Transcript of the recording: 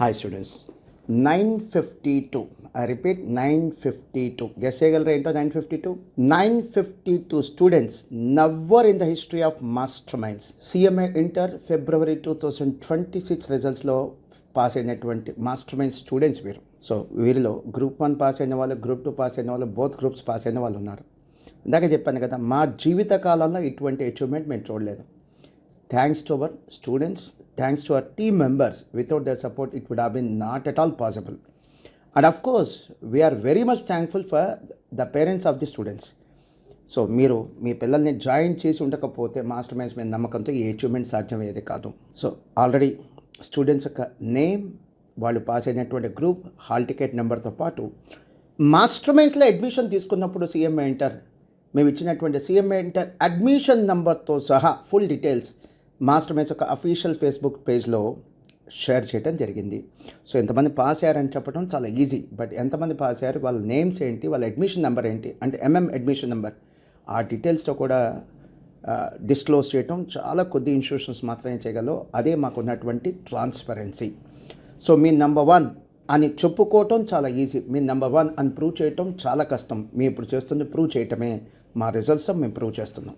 Hi students, 952. I repeat 952. Guess చేయగలరా ఏంటో 952? 952 students never in the history of masterminds. CMA Inter February 2026 రిజల్ట్స్లో pass అయినటువంటి master mind students వీరు. So వీరిలో group 1 pass అయిన వాళ్ళు, group 2 pass అయిన వాళ్ళు, బోత్ గ్రూప్స్ పాస్ అయిన వాళ్ళు ఉన్నారు. ఇందాక చెప్పాను కదా, మా జీవిత కాలంలో ఇటువంటి అచీవ్మెంట్ మేము చూడలేదు. Thanks to our students, thanks to our team members. Without their support, it would have been not at all possible. And of course, we are very much thankful for the parents of the students. So మీరు మీ పిల్లల్ని join చేసి ఉండకపోతే master minds మీద నమ్మకంతో ఈ achievement సాధ్యమయ్యేది కాదు. So already students యొక్క name, వాళ్ళు పాస్ అయినటువంటి గ్రూప్, హాల్ టికెట్ నెంబర్తో పాటు మాస్టర్ మైండ్స్లో అడ్మిషన్ తీసుకున్నప్పుడు సిఎంఏ ఇంటర్ మేము ఇచ్చినటువంటి సిఎంఏ ఇంటర్ అడ్మిషన్ నెంబర్తో సహా ఫుల్ డీటెయిల్స్ మాస్టర్ మైండ్స్ యొక్క అఫీషియల్ ఫేస్బుక్ పేజ్లో షేర్ చేయడం జరిగింది. సో ఎంతమంది పాస్ అయ్యారని చెప్పడం చాలా ఈజీ, బట్ ఎంతమంది పాస్ అయ్యారు, వాళ్ళ నేమ్స్ ఏంటి, వాళ్ళ అడ్మిషన్ నెంబర్ ఏంటి, అంటే అడ్మిషన్ నెంబర్, ఆ డీటెయిల్స్తో కూడా డిస్క్లోజ్ చేయటం చాలా కొద్ది ఇన్స్టిట్యూషన్స్ మాత్రమే చేయగలవు. అదే మాకు ఉన్నటువంటి ట్రాన్స్పరెన్సీ. సో మీ నెంబర్ 1 అని చెప్పుకోవటం చాలా ఈజీ, మీ నెంబర్ 1 అని ప్రూవ్ చేయటం చాలా కష్టం. మేము ఇప్పుడు చేస్తుంది ప్రూవ్ చేయటమే. మా రిజల్ట్స్తో మేము ప్రూవ్ చేస్తున్నాం.